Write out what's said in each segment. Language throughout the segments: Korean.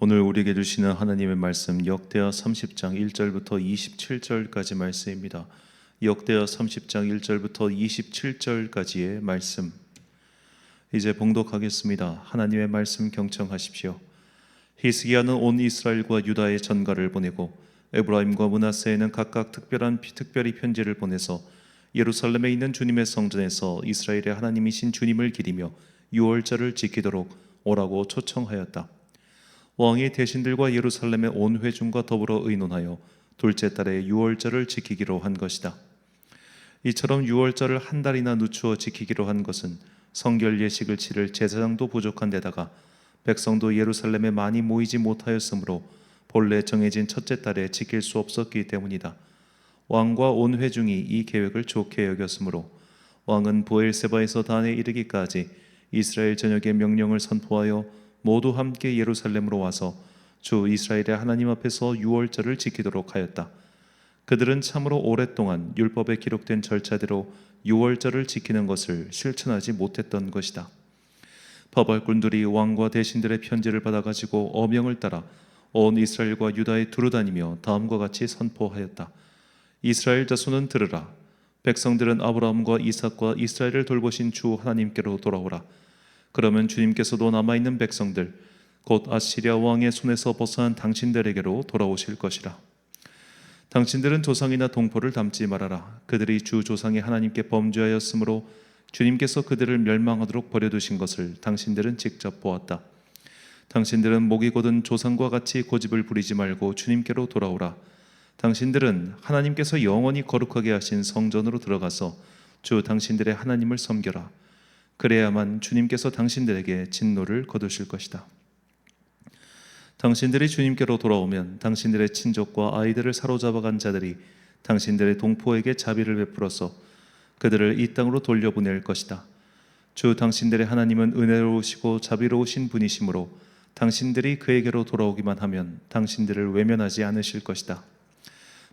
오늘 우리에게 주시는 하나님의 말씀 역대하 30장 1절부터 27절까지 말씀입니다. 역대하 30장 1절부터 27절까지의 말씀 이제 봉독하겠습니다. 하나님의 말씀 경청하십시오. 히스기야는 온 이스라엘과 유다에 전가를 보내고 에브라임과 므낫세에는 각각 특별히 편지를 보내서 예루살렘에 있는 주님의 성전에서 이스라엘의 하나님이신 주님을 기리며 유월절을 지키도록 오라고 초청하였다. 왕이 대신들과 예루살렘의 온 회중과 더불어 의논하여 둘째 달에 유월절을 지키기로 한 것이다. 이처럼 유월절을 한 달이나 늦추어 지키기로 한 것은 성결 예식을 치를 제사장도 부족한 데다가 백성도 예루살렘에 많이 모이지 못하였으므로 본래 정해진 첫째 달에 지킬 수 없었기 때문이다. 왕과 온 회중이 이 계획을 좋게 여겼으므로 왕은 브엘세바에서 단에 이르기까지 이스라엘 전역에 명령을 선포하여 모두 함께 예루살렘으로 와서 주 이스라엘의 하나님 앞에서 유월절을 지키도록 하였다. 그들은 참으로 오랫동안 율법에 기록된 절차대로 유월절을 지키는 것을 실천하지 못했던 것이다. 법알꾼들이 왕과 대신들의 편지를 받아가지고 어명을 따라 온 이스라엘과 유다에 두루다니며 다음과 같이 선포하였다. 이스라엘 자손은 들으라. 백성들은 아브라함과 이삭과 이스라엘을 돌보신 주 하나님께로 돌아오라. 그러면 주님께서도 남아있는 백성들 곧 아시리아 왕의 손에서 벗어난 당신들에게로 돌아오실 것이라. 당신들은 조상이나 동포를 닮지 말아라. 그들이 주 조상의 하나님께 범죄하였으므로 주님께서 그들을 멸망하도록 버려두신 것을 당신들은 직접 보았다. 당신들은 목이 곧은 조상과 같이 고집을 부리지 말고 주님께로 돌아오라. 당신들은 하나님께서 영원히 거룩하게 하신 성전으로 들어가서 주 당신들의 하나님을 섬겨라. 그래야만 주님께서 당신들에게 진노를 거두실 것이다. 당신들이 주님께로 돌아오면 당신들의 친족과 아이들을 사로잡아간 자들이 당신들의 동포에게 자비를 베풀어서 그들을 이 땅으로 돌려보낼 것이다. 주 당신들의 하나님은 은혜로우시고 자비로우신 분이시므로 당신들이 그에게로 돌아오기만 하면 당신들을 외면하지 않으실 것이다.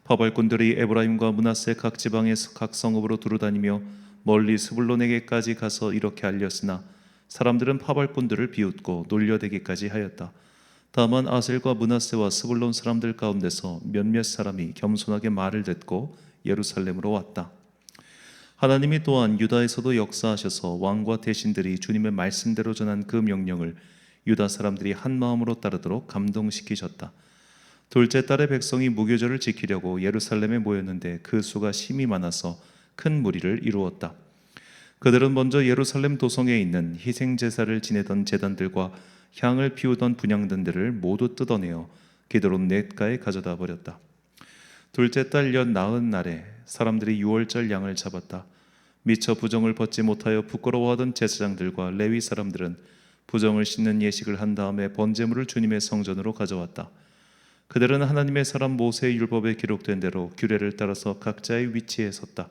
법알꾼들이 에브라임과 므낫세 각 지방에서 각 성읍으로 두루다니며 멀리 스불론에게까지 가서 이렇게 알렸으나 사람들은 파발꾼들을 비웃고 놀려대기까지 하였다. 다만 아셀과 므낫세와 스불론 사람들 가운데서 몇몇 사람이 겸손하게 말을 듣고 예루살렘으로 왔다. 하나님이 또한 유다에서도 역사하셔서 왕과 대신들이 주님의 말씀대로 전한 그 명령을 유다 사람들이 한 마음으로 따르도록 감동시키셨다. 둘째 달에 백성이 무교절을 지키려고 예루살렘에 모였는데 그 수가 심히 많아서 큰 무리를 이루었다. 그들은 먼저 예루살렘 도성에 있는 희생제사를 지내던 제단들과 향을 피우던 분향단들을 모두 뜯어내어 기드론 냇가에 가져다 버렸다. 둘째 달 연 나흔 날에 사람들이 유월절 양을 잡았다. 미처 부정을 벗지 못하여 부끄러워하던 제사장들과 레위 사람들은 부정을 씻는 예식을 한 다음에 번제물을 주님의 성전으로 가져왔다. 그들은 하나님의 사람 모세의 율법에 기록된 대로 규례를 따라서 각자의 위치에 섰다.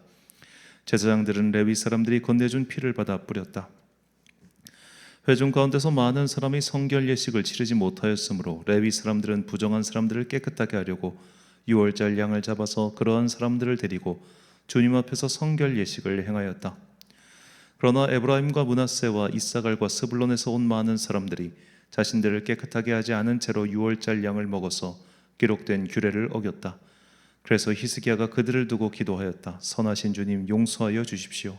제사장들은 레위 사람들이 건네준 피를 받아 뿌렸다. 회중 가운데서 많은 사람이 성결 예식을 치르지 못하였으므로 레위 사람들은 부정한 사람들을 깨끗하게 하려고 유월절 양을 잡아서 그러한 사람들을 데리고 주님 앞에서 성결 예식을 행하였다. 그러나 에브라임과 므낫세와 이사갈과 스불론에서 온 많은 사람들이 자신들을 깨끗하게 하지 않은 채로 유월절 양을 먹어서 기록된 규례를 어겼다. 그래서 히스기야가 그들을 두고 기도하였다. 선하신 주님, 용서하여 주십시오.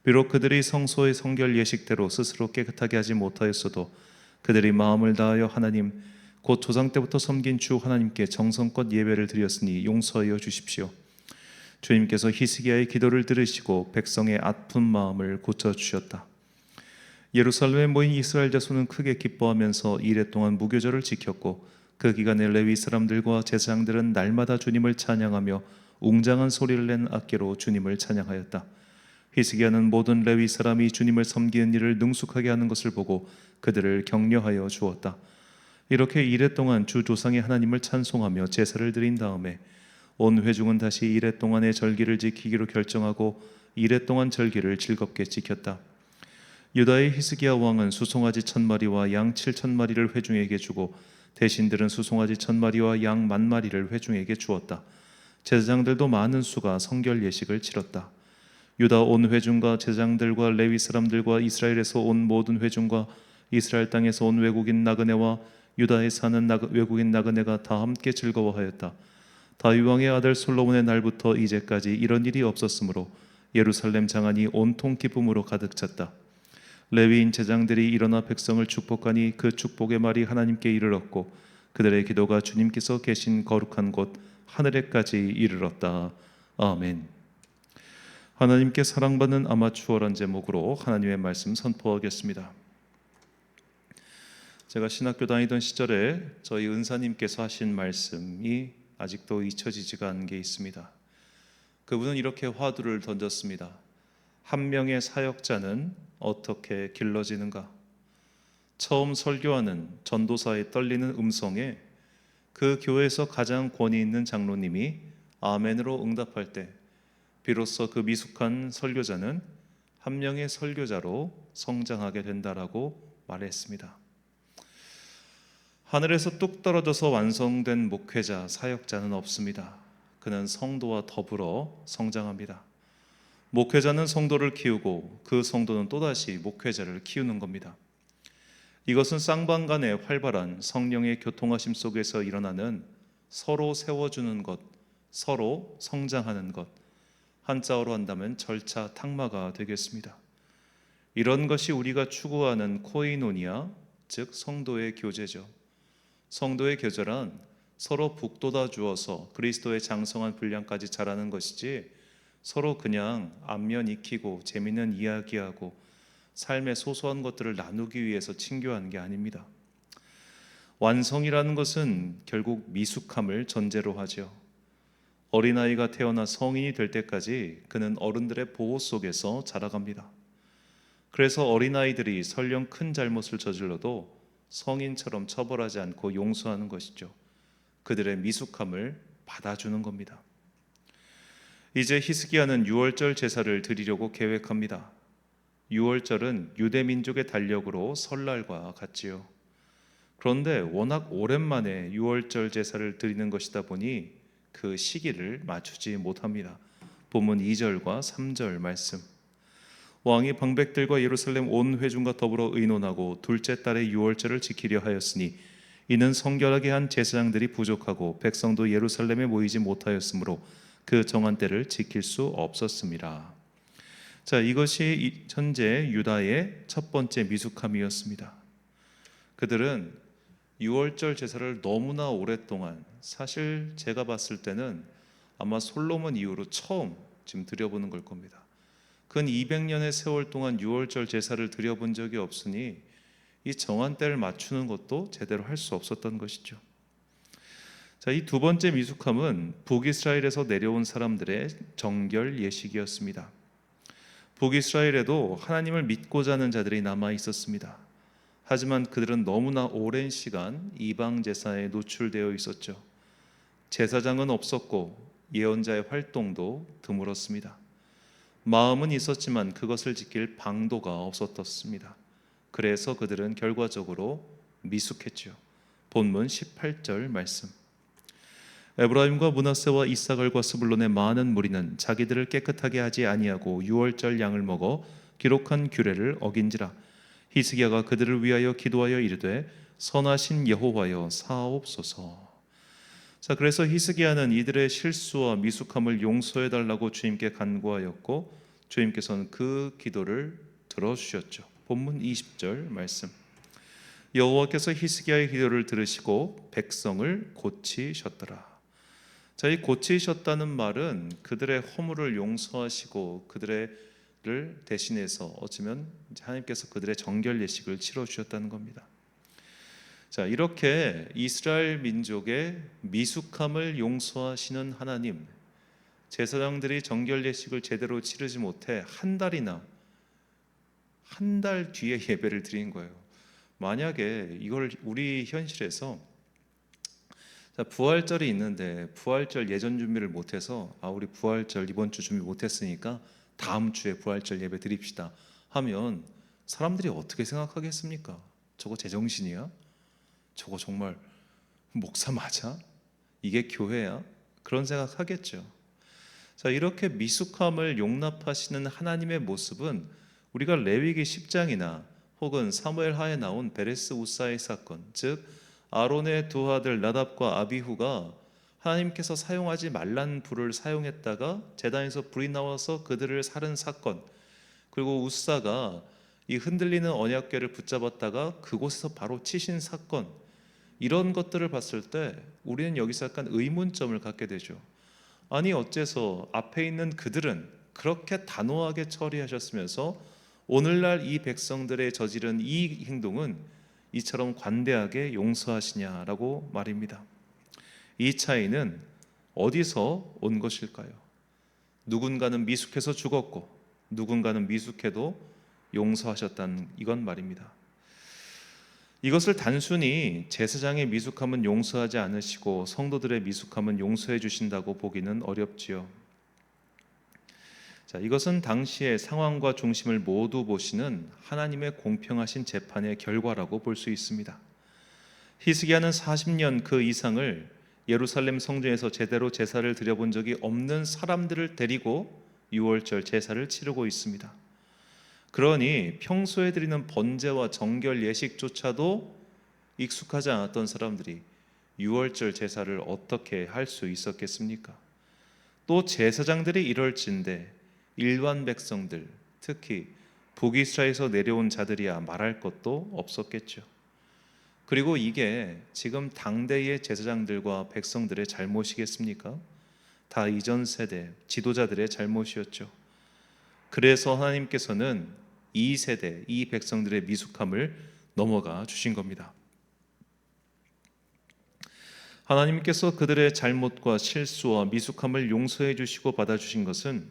비록 그들이 성소의 성결 예식대로 스스로 깨끗하게 하지 못하였어도 그들이 마음을 다하여 하나님 곧 조상 때부터 섬긴 주 하나님께 정성껏 예배를 드렸으니 용서하여 주십시오. 주님께서 히스기야의 기도를 들으시고 백성의 아픈 마음을 고쳐주셨다. 예루살렘에 모인 이스라엘 자손은 크게 기뻐하면서 이래 동안 무교절을 지켰고 그 기간에 레위 사람들과 제사장들은 날마다 주님을 찬양하며 웅장한 소리를 낸 악기로 주님을 찬양하였다. 히스기야는 모든 레위 사람이 주님을 섬기는 일을 능숙하게 하는 것을 보고 그들을 격려하여 주었다. 이렇게 이래 동안 주 조상의 하나님을 찬송하며 제사를 드린 다음에 온 회중은 다시 이래 동안의 절기를 지키기로 결정하고 이래 동안 절기를 즐겁게 지켰다. 유다의 히스기야 왕은 수송아지 1000마리와 양 7000마리를 회중에게 주고 대신들은 수송아지 1000마리와 양 10,000마리를 회중에게 주었다. 제사장들도 많은 수가 성결 예식을 치렀다. 유다 온 회중과 제사장들과 레위 사람들과 이스라엘에서 온 모든 회중과 이스라엘 땅에서 온 외국인 나그네와 유다에 사는 외국인 나그네가 다 함께 즐거워하였다. 다윗 왕의 아들 솔로몬의 날부터 이제까지 이런 일이 없었으므로 예루살렘 장안이 온통 기쁨으로 가득 찼다. 레위인 제장들이 일어나 백성을 축복하니 그 축복의 말이 하나님께 이르렀고 그들의 기도가 주님께서 계신 거룩한 곳 하늘에까지 이르렀다. 아멘. 하나님께 사랑받는 아마추어란 제목으로 하나님의 말씀 선포하겠습니다. 제가 신학교 다니던 시절에 저희 은사님께서 하신 말씀이 아직도 잊혀지지가 않은 게 있습니다. 그분은 이렇게 화두를 던졌습니다. 한 명의 사역자는 어떻게 길러지는가? 처음 설교하는 전도사의 떨리는 음성에 그 교회에서 가장 권위 있는 장로님이 아멘으로 응답할 때 비로소 그 미숙한 설교자는 한 명의 설교자로 성장하게 된다라고 말했습니다. 하늘에서 뚝 떨어져서 완성된 목회자, 사역자는 없습니다. 그는 성도와 더불어 성장합니다. 목회자는 성도를 키우고 그 성도는 또다시 목회자를 키우는 겁니다. 이것은 쌍방간의 활발한 성령의 교통하심 속에서 일어나는 서로 세워주는 것, 서로 성장하는 것, 한자어로 한다면 절차 탁마가 되겠습니다. 이런 것이 우리가 추구하는 코이노니아, 즉 성도의 교제죠. 성도의 교제란 서로 북돋아 주어서 그리스도의 장성한 분량까지 자라는 것이지 서로 그냥 안면 익히고 재미있는 이야기하고 삶의 소소한 것들을 나누기 위해서 친교하는 게 아닙니다. 완성이라는 것은 결국 미숙함을 전제로 하죠. 어린아이가 태어나 성인이 될 때까지 그는 어른들의 보호 속에서 자라갑니다. 그래서 어린아이들이 설령 큰 잘못을 저질러도 성인처럼 처벌하지 않고 용서하는 것이죠. 그들의 미숙함을 받아주는 겁니다. 이제 히스기야는 유월절 제사를 드리려고 계획합니다. 유월절은 유대민족의 달력으로 설날과 같지요. 그런데 워낙 오랜만에 유월절 제사를 드리는 것이다 보니 그 시기를 맞추지 못합니다. 본문 2절과 3절 말씀. 왕이 방백들과 예루살렘 온 회중과 더불어 의논하고 둘째 달의 유월절을 지키려 하였으니 이는 성결하게 한 제사장들이 부족하고 백성도 예루살렘에 모이지 못하였으므로 그 정한 때를 지킬 수 없었습니다. 자, 이것이 현재 유다의 첫 번째 미숙함이었습니다. 그들은 유월절 제사를 너무나 오랫동안, 사실 제가 봤을 때는 아마 솔로몬 이후로 처음 지금 드려보는 걸 겁니다. 근 200년의 세월 동안 유월절 제사를 드려본 적이 없으니 이 정한 때를 맞추는 것도 제대로 할 수 없었던 것이죠. 자, 이 두 번째 미숙함은 북이스라엘에서 내려온 사람들의 정결 예식이었습니다. 북이스라엘에도 하나님을 믿고자 하는 자들이 남아 있었습니다. 하지만 그들은 너무나 오랜 시간 이방 제사에 노출되어 있었죠. 제사장은 없었고 예언자의 활동도 드물었습니다. 마음은 있었지만 그것을 지킬 방도가 없었습니다. 그래서 그들은 결과적으로 미숙했죠. 본문 18절 말씀. 에브라임과 므낫세와 이사갈과 스불론의 많은 무리는 자기들을 깨끗하게 하지 아니하고 유월절 양을 먹어 기록한 규례를 어긴지라. 히스기야가 그들을 위하여 기도하여 이르되 선하신 여호와여 사옵소서. 자, 그래서 히스기야는 이들의 실수와 미숙함을 용서해 달라고 주님께 간구하였고 주님께서는 그 기도를 들어주셨죠. 본문 20절 말씀. 여호와께서 히스기야의 기도를 들으시고 백성을 고치셨더라. 자, 이 고치셨다는 말은 그들의 허물을 용서하시고 그들을 대신해서 어쩌면 하나님께서 그들의 정결 예식을 치러 주셨다는 겁니다. 자, 이렇게 이스라엘 민족의 미숙함을 용서하시는 하나님, 제사장들이 정결 예식을 제대로 치르지 못해 한 달 뒤에 예배를 드린 거예요. 만약에 이걸 우리 현실에서 부활절이 있는데 부활절 예전 준비를 못해서 우리 부활절 이번 주 준비 못했으니까 다음 주에 부활절 예배 드립시다 하면 사람들이 어떻게 생각하겠습니까? 저거 제정신이야? 저거 정말 목사 맞아? 이게 교회야? 그런 생각 하겠죠. 자, 이렇게 미숙함을 용납하시는 하나님의 모습은 우리가 레위기 10장이나 혹은 사무엘 하에 나온 베레스 우사의 사건, 즉 아론의 두 아들 나답과 아비후가 하나님께서 사용하지 말란 불을 사용했다가 제단에서 불이 나와서 그들을 살은 사건, 그리고 웃사가 이 흔들리는 언약궤를 붙잡았다가 그곳에서 바로 치신 사건, 이런 것들을 봤을 때 우리는 여기서 약간 의문점을 갖게 되죠. 아니 어째서 앞에 있는 그들은 그렇게 단호하게 처리하셨으면서 오늘날 이 백성들의 저지른 이 행동은 이처럼 관대하게 용서하시냐라고 말입니다. 이 차이는 어디서 온 것일까요? 누군가는 미숙해서 죽었고 누군가는 미숙해도 용서하셨다는 이건 말입니다. 이것을 단순히 제사장의 미숙함은 용서하지 않으시고 성도들의 미숙함은 용서해 주신다고 보기는 어렵지요. 자, 이것은 당시의 상황과 중심을 모두 보시는 하나님의 공평하신 재판의 결과라고 볼 수 있습니다. 히스기야는 40년 그 이상을 예루살렘 성전에서 제대로 제사를 드려본 적이 없는 사람들을 데리고 유월절 제사를 치르고 있습니다. 그러니 평소에 드리는 번제와 정결 예식조차도 익숙하지 않았던 사람들이 유월절 제사를 어떻게 할 수 있었겠습니까? 또 제사장들이 이럴진데 일반 백성들, 특히 북이스라엘에서 내려온 자들이야 말할 것도 없었겠죠. 그리고 이게 지금 당대의 제사장들과 백성들의 잘못이겠습니까? 다 이전 세대 지도자들의 잘못이었죠. 그래서 하나님께서는 이 세대, 이 백성들의 미숙함을 넘어가 주신 겁니다. 하나님께서 그들의 잘못과 실수와 미숙함을 용서해 주시고 받아주신 것은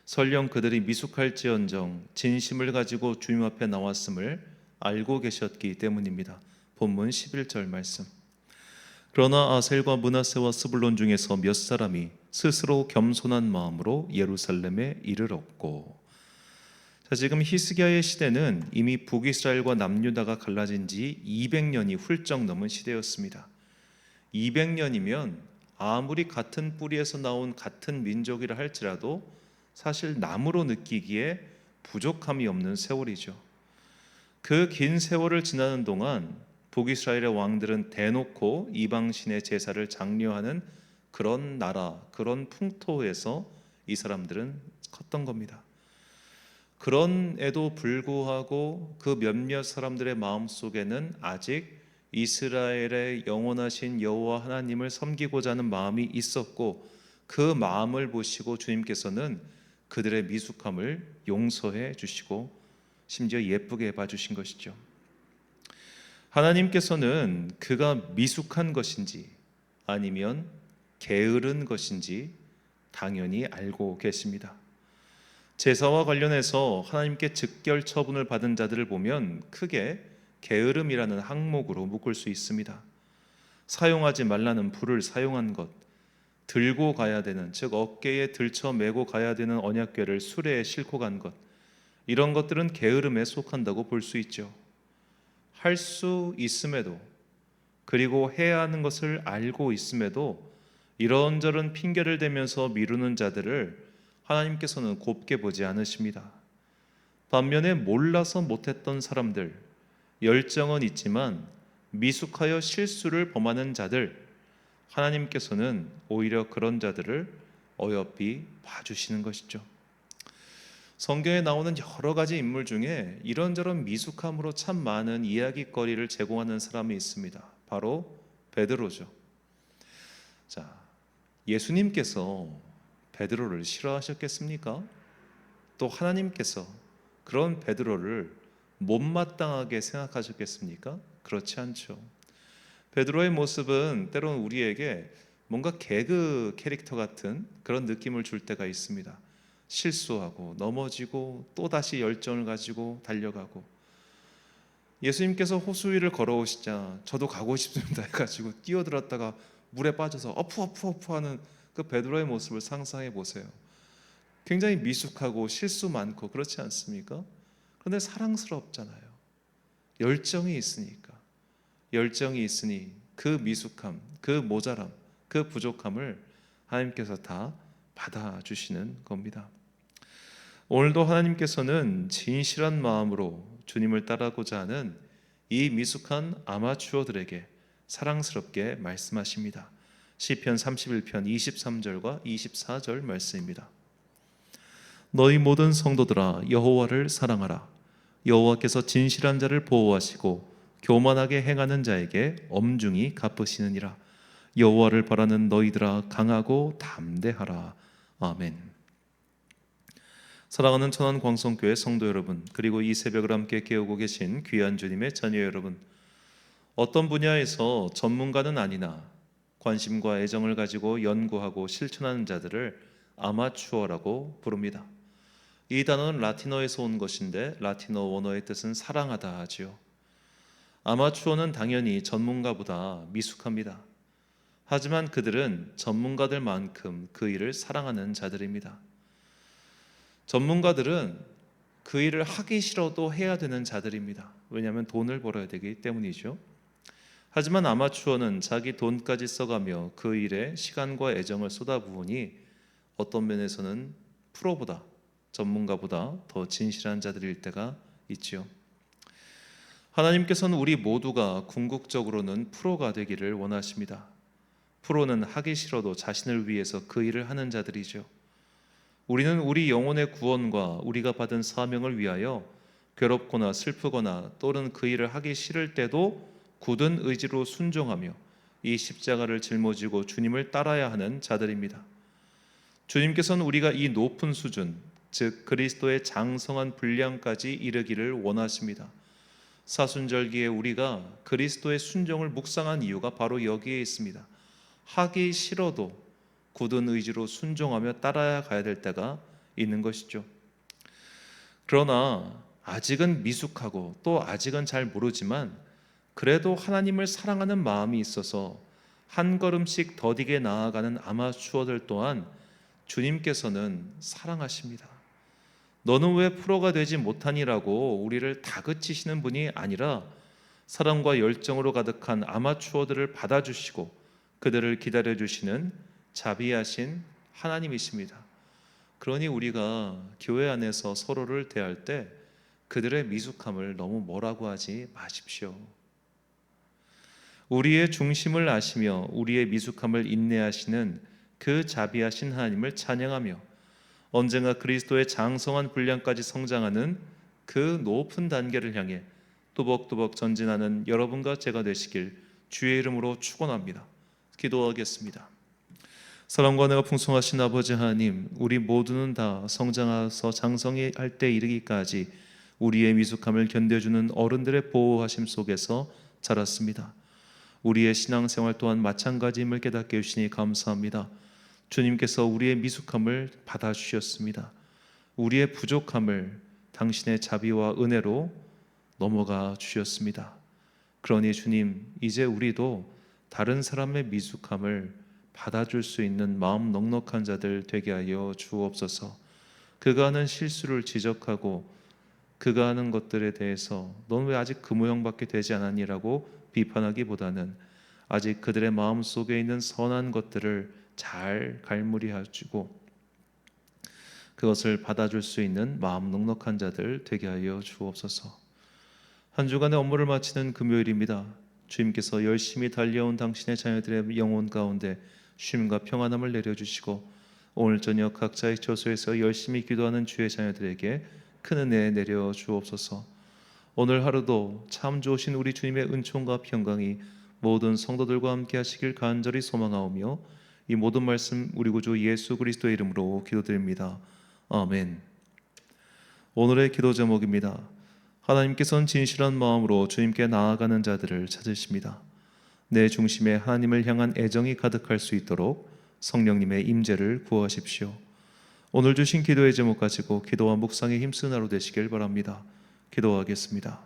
설령 그들이 미숙할지언정 진심을 가지고 주님 앞에 나왔음을 알고 계셨기 때문입니다. 본문 11절 말씀. 그러나 아셀과 므낫세와 스불론 중에서 몇 사람이 스스로 겸손한 마음으로 예루살렘에 이르렀고. 자, 지금 히스기야의 시대는 이미 북이스라엘과 남유다가 갈라진 지 200년이 훌쩍 넘은 시대였습니다. 200년이면 아무리 같은 뿌리에서 나온 같은 민족이라 할지라도 사실 남으로 느끼기에 부족함이 없는 세월이죠. 그 긴 세월을 지나는 동안 북이스라엘의 왕들은 대놓고 이방신의 제사를 장려하는 그런 나라, 그런 풍토에서 이 사람들은 컸던 겁니다. 그런에도 불구하고 그 몇몇 사람들의 마음속에는 아직 이스라엘의 영원하신 여호와 하나님을 섬기고자 하는 마음이 있었고, 그 마음을 보시고 주님께서는 그들의 미숙함을 용서해 주시고 심지어 예쁘게 봐주신 것이죠. 하나님께서는 그가 미숙한 것인지 아니면 게으른 것인지 당연히 알고 계십니다. 제사와 관련해서 하나님께 즉결 처분을 받은 자들을 보면 크게 게으름이라는 항목으로 묶을 수 있습니다. 사용하지 말라는 불을 사용한 것, 들고 가야 되는, 즉 어깨에 들쳐 메고 가야 되는 언약궤를 수레에 싣고 간 것, 이런 것들은 게으름에 속한다고 볼 수 있죠. 할 수 있음에도, 그리고 해야 하는 것을 알고 있음에도 이런저런 핑계를 대면서 미루는 자들을 하나님께서는 곱게 보지 않으십니다. 반면에 몰라서 못했던 사람들, 열정은 있지만 미숙하여 실수를 범하는 자들, 하나님께서는 오히려 그런 자들을 어여삐 봐주시는 것이죠. 성경에 나오는 여러 가지 인물 중에 이런저런 미숙함으로 참 많은 이야기거리를 제공하는 사람이 있습니다. 바로 베드로죠. 자, 예수님께서 베드로를 싫어하셨겠습니까? 또 하나님께서 그런 베드로를 못마땅하게 생각하셨겠습니까? 그렇지 않죠. 베드로의 모습은 때로는 우리에게 뭔가 개그 캐릭터 같은 그런 느낌을 줄 때가 있습니다. 실수하고 넘어지고 또다시 열정을 가지고 달려가고, 예수님께서 호수 위를 걸어오시자 저도 가고 싶습니다 해가지고 뛰어들었다가 물에 빠져서 어푸 하는 그 베드로의 모습을 상상해 보세요. 굉장히 미숙하고 실수 많고 그렇지 않습니까? 그런데 사랑스럽잖아요. 열정이 있으니까. 열정이 있으니 그 미숙함, 그 모자람, 그 부족함을 하나님께서 다 받아주시는 겁니다. 오늘도 하나님께서는 진실한 마음으로 주님을 따르고자 하는 이 미숙한 아마추어들에게 사랑스럽게 말씀하십니다. 시편 31편 23절과 24절 말씀입니다. 너희 모든 성도들아 여호와를 사랑하라. 여호와께서 진실한 자를 보호하시고 교만하게 행하는 자에게 엄중히 갚으시느니라. 여호와를 바라는 너희들아 강하고 담대하라. 아멘. 사랑하는 천안광성교회 성도 여러분, 그리고 이 새벽을 함께 깨우고 계신 귀한 주님의 자녀 여러분, 어떤 분야에서 전문가는 아니나 관심과 애정을 가지고 연구하고 실천하는 자들을 아마추어라고 부릅니다. 이 단어는 라틴어에서 온 것인데 라틴어 원어의 뜻은 사랑하다 하지요. 아마추어는 당연히 전문가보다 미숙합니다. 하지만 그들은 전문가들만큼 그 일을 사랑하는 자들입니다. 전문가들은 그 일을 하기 싫어도 해야 되는 자들입니다. 왜냐하면 돈을 벌어야 되기 때문이죠. 하지만 아마추어는 자기 돈까지 써가며 그 일에 시간과 애정을 쏟아부으니 어떤 면에서는 프로보다, 전문가보다 더 진실한 자들일 때가 있지요. 하나님께서는 우리 모두가 궁극적으로는 프로가 되기를 원하십니다. 프로는 하기 싫어도 자신을 위해서 그 일을 하는 자들이죠. 우리는 우리 영혼의 구원과 우리가 받은 사명을 위하여 괴롭거나 슬프거나 또는 그 일을 하기 싫을 때도 굳은 의지로 순종하며 이 십자가를 짊어지고 주님을 따라야 하는 자들입니다. 주님께서는 우리가 이 높은 수준, 즉 그리스도의 장성한 분량까지 이르기를 원하십니다. 사순절기에 우리가 그리스도의 순종을 묵상한 이유가 바로 여기에 있습니다. 하기 싫어도 굳은 의지로 순종하며 따라야 가야 될 때가 있는 것이죠. 그러나 아직은 미숙하고 또 아직은 잘 모르지만 그래도 하나님을 사랑하는 마음이 있어서 한 걸음씩 더디게 나아가는 아마추어들 또한 주님께서는 사랑하십니다. 너는 왜 프로가 되지 못하니라고 우리를 다그치시는 분이 아니라 사랑과 열정으로 가득한 아마추어들을 받아주시고 그들을 기다려주시는 자비하신 하나님이십니다. 그러니 우리가 교회 안에서 서로를 대할 때 그들의 미숙함을 너무 뭐라고 하지 마십시오. 우리의 중심을 아시며 우리의 미숙함을 인내하시는 그 자비하신 하나님을 찬양하며 언젠가 그리스도의 장성한 분량까지 성장하는 그 높은 단계를 향해 또박또박 전진하는 여러분과 제가 되시길 주의 이름으로 축원합니다. 기도하겠습니다. 사랑과 은혜가 풍성하신 아버지 하나님, 우리 모두는 다 성장해서 장성히 할 때 이르기까지 우리의 미숙함을 견뎌주는 어른들의 보호하심 속에서 자랐습니다. 우리의 신앙생활 또한 마찬가지임을 깨닫게 해주시니 감사합니다. 주님께서 우리의 미숙함을 받아주셨습니다. 우리의 부족함을 당신의 자비와 은혜로 넘어가 주셨습니다. 그러니 주님, 이제 우리도 다른 사람의 미숙함을 받아줄 수 있는 마음 넉넉한 자들 되게 하여 주옵소서. 그가 하는 실수를 지적하고 그가 하는 것들에 대해서 넌 왜 아직 그 모양밖에 되지 않았니라고 비판하기보다는 아직 그들의 마음 속에 있는 선한 것들을 잘 갈무리해주고 그것을 받아줄 수 있는 마음 넉넉한 자들 되게 하여 주옵소서. 한 주간의 업무를 마치는 금요일입니다. 주님께서 열심히 달려온 당신의 자녀들의 영혼 가운데 쉼과 평안함을 내려주시고 오늘 저녁 각자의 처소에서 열심히 기도하는 주의 자녀들에게 큰 은혜 내려 주옵소서. 오늘 하루도 참 좋으신 우리 주님의 은총과 평강이 모든 성도들과 함께 하시길 간절히 소망하오며 이 모든 말씀 우리 구주 예수 그리스도의 이름으로 기도드립니다. 아멘. 오늘의 기도 제목입니다. 하나님께서는 진실한 마음으로 주님께 나아가는 자들을 찾으십니다. 내 중심에 하나님을 향한 애정이 가득할 수 있도록 성령님의 임재를 구하십시오. 오늘 주신 기도의 제목 가지고 기도와 묵상에 힘쓰는 하루 되시길 바랍니다. 기도하겠습니다.